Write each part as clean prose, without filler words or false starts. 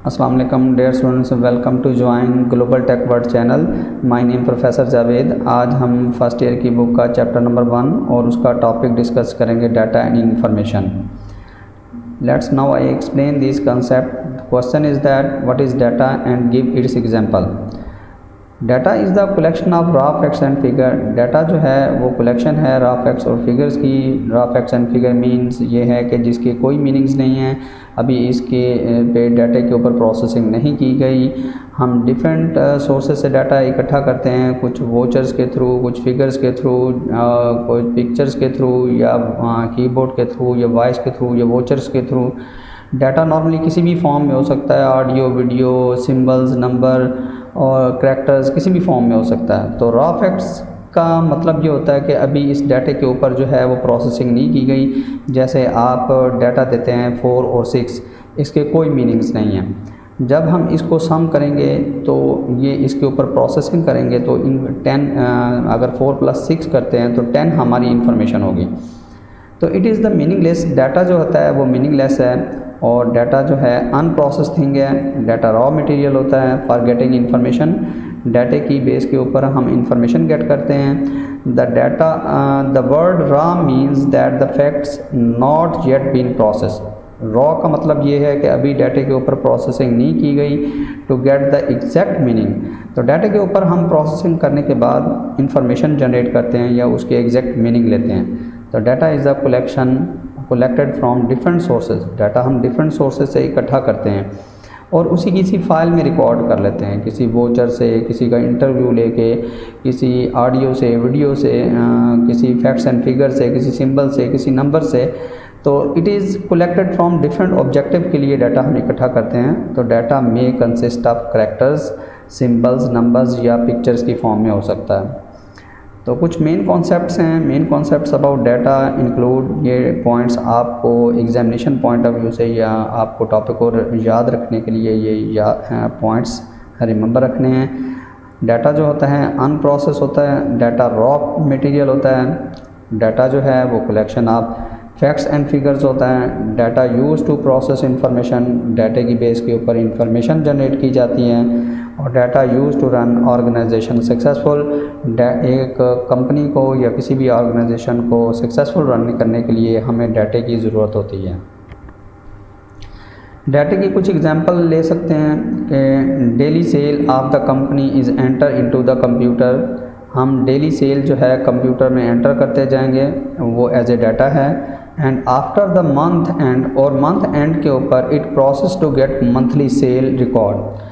Assalamu alaikum dear students, welcome to join Global Tech World channel. My name professor Javed. आज हम first year की book का chapter number 1 और उसका topic discuss करेंगे, data and information. Let's now I explain this concept. Question is that what is data and give its example. Data is the collection of raw facts and figure. Data जो है वो collection है raw facts और figures की। Raw facts and figure means ये है कि जिसके कोई मीनिंग्स नहीं है, अभी इसके पे डाटा के ऊपर प्रोसेसिंग नहीं की गई। हम डिफरेंट सोर्सेज से डाटा इकट्ठा करते हैं, कुछ वोचर्स के थ्रू, कुछ फिगर्स के थ्रू, कुछ पिक्चर्स के थ्रू, या कीबोर्ड के थ्रू, या वॉइस के थ्रू, या वोचर्स के थ्रू। डाटा नॉर्मली किसी भी फॉर्म में हो सकता है, ऑडियो, वीडियो, सिंबल्स, नंबर और करैक्टर्स, किसी भी फॉर्म में हो सकता है। तो रॉ फैक्ट्स का मतलब ये होता है कि अभी इस डाटे के ऊपर जो है वो प्रोसेसिंग नहीं की गई। जैसे आप डाटा देते हैं 4 और 6, इसके कोई मीनिंग्स नहीं है। जब हम इसको सम करेंगे तो ये इसके ऊपर प्रोसेसिंग करेंगे तो इन 10 अगर 4 + 6 करते हैं तो 10 हमारी इंफॉर्मेशन होगी। तो it is the meaningless. Data जो होता है वो मीनिंगलेस है और डाटा जो है अनप्रोसेस थिंग है। डाटा रॉ मटेरियल होता है फॉर गेटिंग इन्फॉर्मेशन। डाटे की बेस के ऊपर हम इंफॉर्मेशन गेट करते हैं। The word raw means that the facts not yet been process. Raw का मतलब ये है कि अभी डाटे के ऊपर प्रोसेसिंग नहीं की गई to get the exact meaning. तो डाटे के ऊपर हम प्रोसेसिंग करने के बाद इंफॉर्मेशन जनरेट करते हैं या उसके एग्जैक्ट मीनिंग लेते हैं। तो data is a collected from different sources. Data हम डिफरेंट सोर्सेज से इकट्ठा करते हैं और उसी किसी फाइल में रिकॉर्ड कर लेते हैं, किसी वोचर से, किसी का इंटरव्यू लेके, किसी ऑडियो से, वीडियो से, किसी फैक्ट्स एंड फिगर से, किसी सिंबल से, किसी नंबर से। तो it is collected from different objective के लिए डाटा हम इकट्ठा करते हैं। तो डाटा में consist of characters, symbols, numbers या पिक्चर्स की फॉर्म में हो सकता है। तो कुछ मेन कॉन्सेप्ट्स हैं। Main concepts about data include, ये पॉइंट्स आपको एग्जामिनेशन पॉइंट ऑफ व्यू से या आपको टॉपिक को याद रखने के लिए ये पॉइंट्स रिमेंबर रखने हैं। डाटा जो होता है अनप्रोसेस होता है, डाटा रॉ मटेरियल होता है, डाटा जो है वो collection of facts and figures होता है, data use to process information, डाटे की बेस के ऊपर इंफॉर्मेशन जनरेट की जाती है, और data use to run organization successful. एक कंपनी को या किसी भी ऑर्गेनाइजेशन को सक्सेसफुल रन करने के लिए हमें डाटे की ज़रूरत होती है। डाटे की कुछ एग्जांपल ले सकते हैं कि daily sale of the company is enter into the computer. हम डेली सेल जो है कंप्यूटर में एंटर करते जाएंगे, वो एज ए डाटा है। And after the month end, और मंथ एंड के ऊपर it process to get monthly sale record.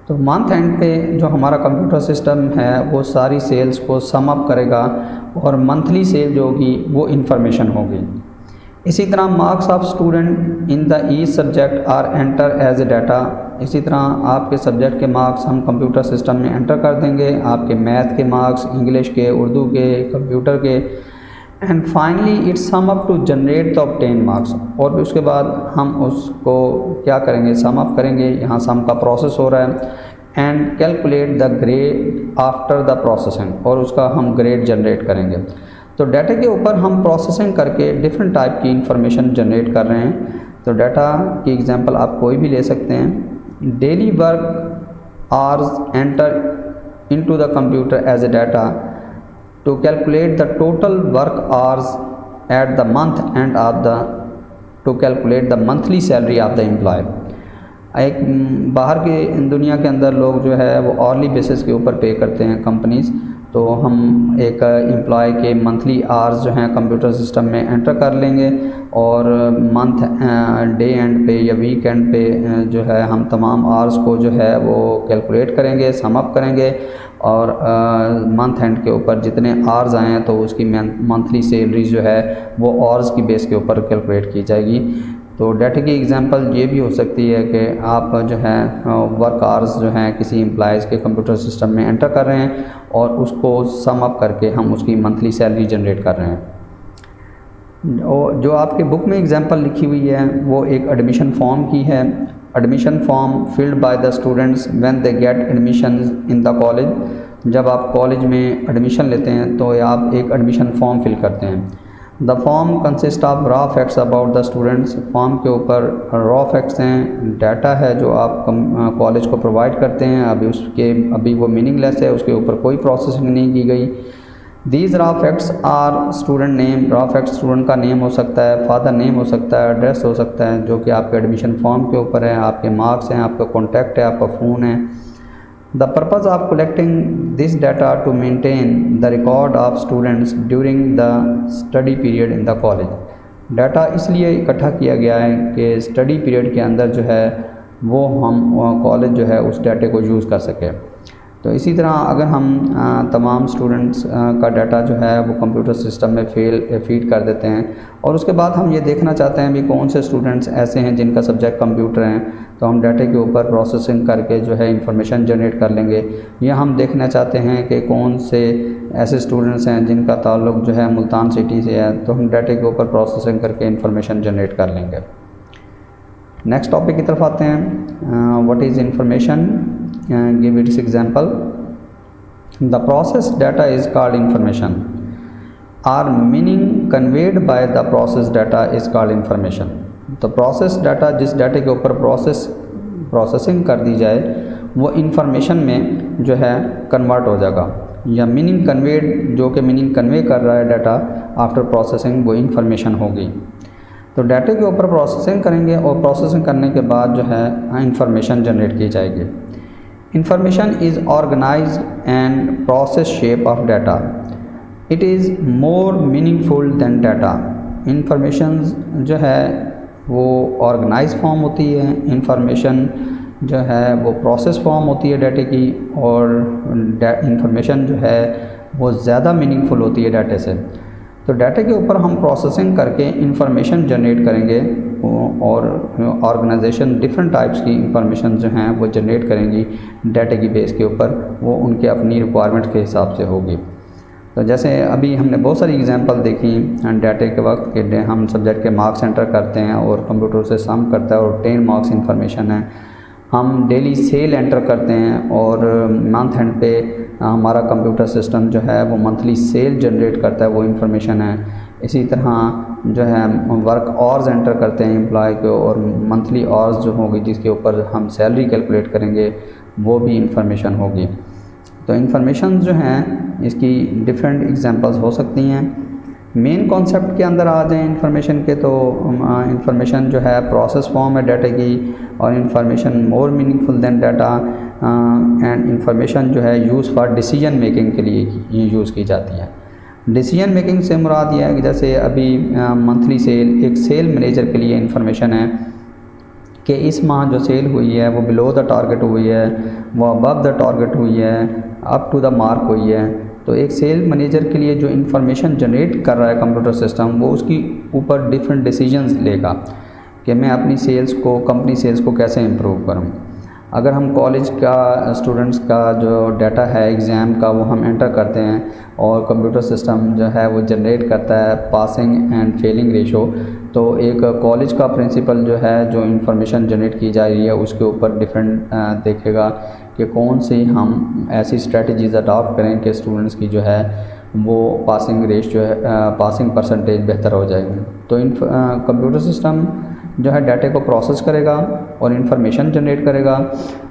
तो मंथ एंड पे जो हमारा कंप्यूटर सिस्टम है वो सारी सेल्स को सम अप करेगा और मंथली सेल जो होगी वो इन्फॉर्मेशन होगी। इसी तरह marks of student in the each subject are enter as a data. इसी तरह आपके सब्जेक्ट के मार्क्स हम कंप्यूटर सिस्टम में एंटर कर देंगे, आपके मैथ के मार्क्स, इंग्लिश के, उर्दू के, कंप्यूटर के। And finally it's sum up to generate the obtain marks. और फिर उसके बाद हम उसको क्या करेंगे, सम अप करेंगे। यहाँ सम का प्रोसेस हो रहा है। And calculate the grade after the processing, और उसका हम ग्रेड जनरेट करेंगे। तो डाटा के ऊपर हम प्रोसेसिंग करके डिफरेंट टाइप की इंफॉर्मेशन जनरेट कर रहे हैं। तो डाटा की एग्जांपल आप कोई भी ले सकते हैं। Daily work hours enter into the computer as a data to calculate the total work hours at the month end of the, to calculate the monthly salary of the employee। एक बाहर के दुनिया के अंदर लोग जो है वो ऑर्ली बेसिस के ऊपर पे करते हैं कंपनीज़। तो हम एक एम्प्लॉय के मंथली आवर्स जो हैं कंप्यूटर सिस्टम में एंटर कर लेंगे और मंथ डे एंड पे या वीक एंड पे जो है हम तमाम आवर्स को जो है वो कैलकुलेट करेंगे, सम अप करेंगे, और मंथ एंड के ऊपर जितने आवर्स आए हैं तो उसकी मंथली सैलरी जो है वो आवर्स की बेस के ऊपर कैलकुलेट की जाएगी। तो डाटा की एग्जांपल ये भी हो सकती है कि आप जो है वर्क आवर्स जो हैं किसी एम्प्लॉयज़ के कंप्यूटर सिस्टम में एंटर कर रहे हैं और उसको सम अप करके हम उसकी मंथली सैलरी जनरेट कर रहे हैं। और जो आपके बुक में एग्जांपल लिखी हुई है वो एक एडमिशन फॉर्म की है। Admission form filled by the students when they get admission in the college. जब आप कॉलेज में एडमिशन लेते हैं तो आप एक एडमिशन फॉर्म फिल करते हैं। The form consist of raw facts about the students. Form के ऊपर रॉ फैक्ट्स हैं, डाटा है जो आप कॉलेज को प्रोवाइड करते हैं, अभी वो मीनिंगलेस है, उसके ऊपर कोई प्रोसेसिंग नहीं की गई। These raw facts are student name. Raw facts student का नेम हो सकता है, फादर नेम हो सकता है, एड्रेस हो सकता है जो कि आपके एडमिशन फॉर्म के ऊपर है, आपके मार्क्स हैं, आपका कॉन्टैक्ट है, आपका फ़ोन है। The purpose of collecting this data to maintain the record of students during the study period in the college. Data इसलिए इकट्ठा किया गया है कि स्टडी पीरियड के अंदर जो है वो हम कॉलेज जो है उस डाटे को यूज़ कर सके। तो इसी तरह अगर हम तमाम स्टूडेंट्स का डाटा जो है वो कंप्यूटर सिस्टम में फीड कर देते हैं और उसके बाद हम ये देखना चाहते हैं भी कौन से स्टूडेंट्स ऐसे हैं जिनका सब्जेक्ट कंप्यूटर हैं, तो हम डाटे के ऊपर प्रोसेसिंग करके जो है इंफॉर्मेशन जनरेट कर लेंगे। या हम देखना चाहते हैं कि कौन से ऐसे स्टूडेंट्स हैं जिनका ताल्लुक जो है मुल्तान सिटी से है, तो हम डाटे के ऊपर प्रोसेसिंग करके इंफॉर्मेशन जनरेट कर लेंगे। नेक्स्ट टॉपिक की तरफ आते हैं। What is information? Give its example. The process data is called information. Are meaning conveyed by the process data is called information. तो प्रोसेस डाटा, जिस डाटे के ऊपर प्रोसेसिंग कर दी जाए वो इंफॉर्मेशन में जो है कन्वर्ट हो जाएगा, या मीनिंग कन्वेड जो कि मीनिंग कन्वे कर रहा है डाटा आफ्टर प्रोसेसिंग वो इंफॉर्मेशन होगी। तो डाटे के ऊपर प्रोसेसिंग करेंगे और प्रोसेसिंग करने के बाद जो है इंफॉर्मेशन जनरेट की जाएगी। Information is organized and process shape of data. It is more meaningful than data. Information जो है वो ऑर्गेनाइज फॉर्म होती है, इंफॉर्मेशन जो है वो प्रोसेस फॉर्म होती है डाटे की, और इंफॉर्मेशन जो है वो ज़्यादा मीनिंगफुल होती है डाटे से। तो डाटे के ऊपर हम प्रोसेसिंग करके इंफॉर्मेशन जनरेट करेंगे और ऑर्गेनाइजेशन डिफरेंट टाइप्स की इंफॉर्मेशन जो हैं वो जनरेट करेंगी डाटे की बेस के ऊपर, वो उनके अपनी रिक्वायरमेंट के हिसाब से होगी। तो जैसे अभी हमने बहुत सारी एग्जांपल देखी डाटे के वक्त कि हम सब्जेक्ट के मार्क्स एंटर करते हैं और कंप्यूटर से सम करता है और 10 मार्क्स इंफॉर्मेशन है। हम डेली सेल एंटर करते हैं और मंथ एंड पे हमारा कंप्यूटर सिस्टम जो है वो मंथली सेल जनरेट करता है, वो इंफॉर्मेशन है। इसी तरह जो है वर्क आवर्स एंटर करते हैं एम्प्लॉय को, और मंथली आवर्स जो होगी जिसके ऊपर हम सैलरी कैलकुलेट करेंगे वो भी इंफॉर्मेशन होगी। तो इंफॉर्मेशन जो हैं इसकी डिफरेंट एग्जांपल्स हो सकती हैं। मेन कॉन्सेप्ट के अंदर आ जाएं इंफॉर्मेशन के, तो इंफॉर्मेशन जो है प्रोसेस फॉर्म है डाटा की, और information more meaningful than data, and information जो है यूज़ फॉर डिसीजन मेकिंग के लिए यूज़ की जाती है। डिसीजन मेकिंग से मुराद यह है कि जैसे अभी मंथली सेल, एक सेल मैनेजर के लिए इंफॉर्मेशन है कि इस माह जो सेल हुई है वो बिलो द टारगेट हुई है, वो अबव द टारगेट हुई है, अप टू द मार्क हुई है। तो एक सेल मैनेजर के लिए जो इंफॉर्मेशन जनरेट कर रहा है कंप्यूटर सिस्टम, वो उसकी ऊपर डिफरेंट डिसीजंस लेगा कि मैं अपनी सेल्स को, कंपनी सेल्स को कैसे इम्प्रूव करूं। अगर हम कॉलेज का स्टूडेंट्स का जो डाटा है एग्ज़ाम का वो हम एंटर करते हैं और कंप्यूटर सिस्टम जो है वो जनरेट करता है पासिंग एंड फेलिंग रेशो, तो एक कॉलेज का प्रिंसिपल जो है जो इंफॉर्मेशन जनरेट की जा रही है उसके ऊपर डिफरेंट देखेगा कि कौन सी हम ऐसी स्ट्रेटजीज़ अडॉप्ट करें कि स्टूडेंट्स की जो है वो पासिंग रेट जो है पासिंग परसेंटेज बेहतर हो जाएगी। तो कंप्यूटर सिस्टम जो है डाटे को प्रोसेस करेगा और इन्फॉर्मेशन जनरेट करेगा,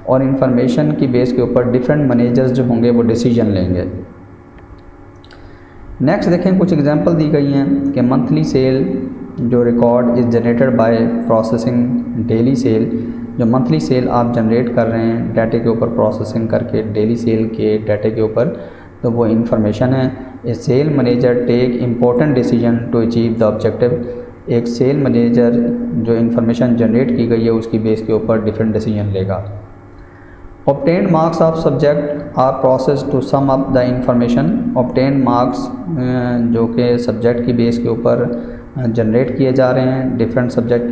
और इन्फॉर्मेशन की बेस के ऊपर डिफरेंट मैनेजर्स जो होंगे वो डिसीजन लेंगे। नेक्स्ट देखें, कुछ एग्जांपल दी गई हैं कि मंथली सेल जो record is generated by processing daily sale. जो मंथली सेल आप जनरेट कर रहे हैं डाटे के ऊपर प्रोसेसिंग करके डेली सेल के डाटे के ऊपर, तो वो इंफॉर्मेशन है। A sale manager take important decision to achieve the objective. एक सेल मैनेजर जो इंफॉर्मेशन जनरेट की गई है उसकी बेस के ऊपर डिफरेंट डिसीजन लेगा। Obtain marks of subject are process to sum up the information. Obtain marks जो कि सब्जेक्ट की बेस के ऊपर जनरेट किए जा रहे हैं, डिफरेंट सब्जेक्ट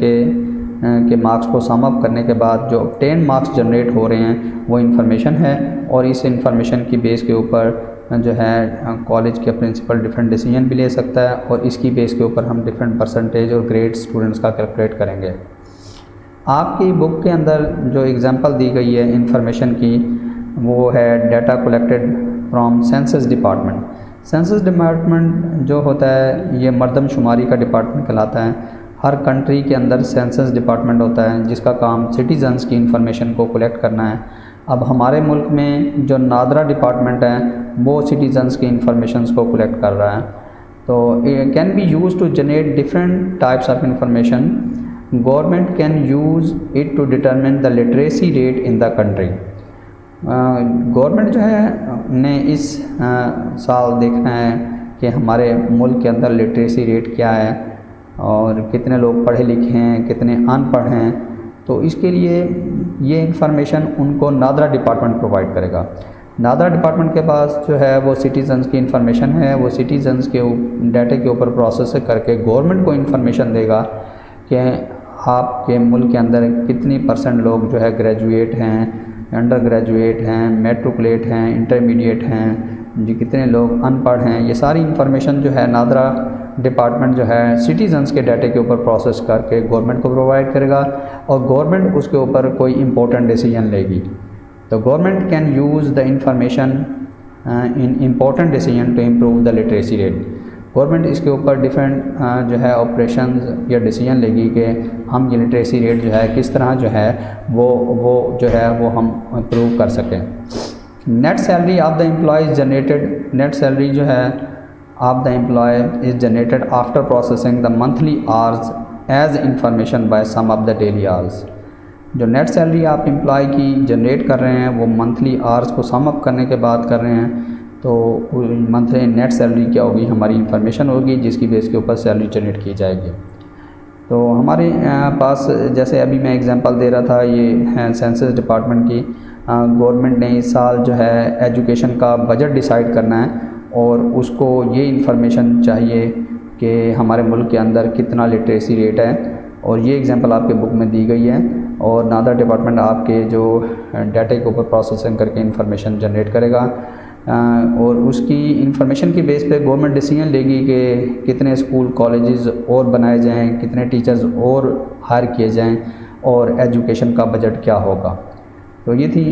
के मार्क्स को सम अप करने के बाद जो ऑब्टेन मार्क्स जनरेट हो रहे हैं वो इंफॉर्मेशन है, और इस इंफॉर्मेशन की बेस के ऊपर जो है कॉलेज के प्रिंसिपल डिफरेंट डिसीजन भी ले सकता है, और इसकी बेस के ऊपर हम डिफरेंट परसेंटेज और ग्रेड स्टूडेंट्स का कैलकुलेट करेंगे। आपकी बुक के अंदर जो एग्जांपल दी गई है इंफॉर्मेशन की वो है data collected from census department. Census department जो होता है ये मर्दमशुमारी का डिपार्टमेंट कहलाता है। हर कंट्री के अंदर सेंसस डिपार्टमेंट होता है जिसका काम सिटीजन्स की इंफॉर्मेशन को कलेक्ट करना है। अब हमारे मुल्क में जो नादरा डिपार्टमेंट है वो सिटीजन्स की इंफॉर्मेशंस को कलेक्ट कर रहा है। तो can be use to generate different types of information. Government can use it to determine the literacy rate in the country. Government जो है ने इस साल देखना है कि हमारे मुल्क के अंदर लिटरेसी रेट क्या है और कितने लोग पढ़े लिखे हैं, कितने अनपढ़ हैं। तो इसके लिए ये इंफॉर्मेशन उनको नादरा डिपार्टमेंट प्रोवाइड करेगा। नादरा डिपार्टमेंट के पास जो है वो सिटीजन्स की इंफॉर्मेशन है, वो सिटीजन्स के डाटे के ऊपर प्रोसेस करके गवर्नमेंट को इंफॉर्मेशन देगा कि आपके मुल्क के अंदर कितनी % लोग जो है ग्रेजुएट हैं, अंडर ग्रेजुएट हैं, मैट्रिकुलेट हैं, इंटरमीडिएट हैं, जी कितने लोग अनपढ़ हैं। ये सारी इंफॉर्मेशन जो है नादरा डिपार्टमेंट जो है सिटीजन्स के डाटे के ऊपर प्रोसेस करके गवर्नमेंट को प्रोवाइड करेगा और गवर्नमेंट उसके ऊपर कोई इम्पोर्टेंट डिसीजन लेगी। तो government can use the information in important decision to improve the literacy rate. Government इसके ऊपर डिफरेंट जो है ऑपरेशंस या डिसीजन लेगी कि हम ये लिटरेसी रेट जो है किस तरह जो है वो जो है वो हम इम्प्रूव कर सकें। Net salary of the employee generated. Net salary जो है of the employee is generated after processing the monthly hours as information by sum of the daily hours. जो नेट सैलरी आप एम्प्लॉय की जनरेट कर रहे हैं वो मंथली आवर्स को सम अप करने के बाद कर रहे हैं। तो मंथली नेट सैलरी क्या होगी, हमारी इंफॉर्मेशन होगी जिसकी बेस के ऊपर सैलरी जनरेट की जाएगी। तो हमारे पास जैसे अभी मैं एग्जांपल दे रहा था ये है सेंसस डिपार्टमेंट की। गवर्नमेंट ने इस साल जो है एजुकेशन का बजट डिसाइड करना है और उसको ये इंफॉर्मेशन चाहिए कि हमारे मुल्क के अंदर कितना लिटरेसी रेट है और ये एग्जांपल आपके बुक में दी गई है। और नादरा डिपार्टमेंट आपके जो डाटा के ऊपर प्रोसेसिंग करके इंफॉर्मेशन जनरेट करेगा और उसकी इंफॉर्मेशन की बेस पे गवर्नमेंट डिसीजन लेगी कि कितने स्कूल कॉलेजेस और बनाए जाएं, कितने टीचर्स और हायर किए जाएं और एजुकेशन का बजट क्या होगा। तो ये थी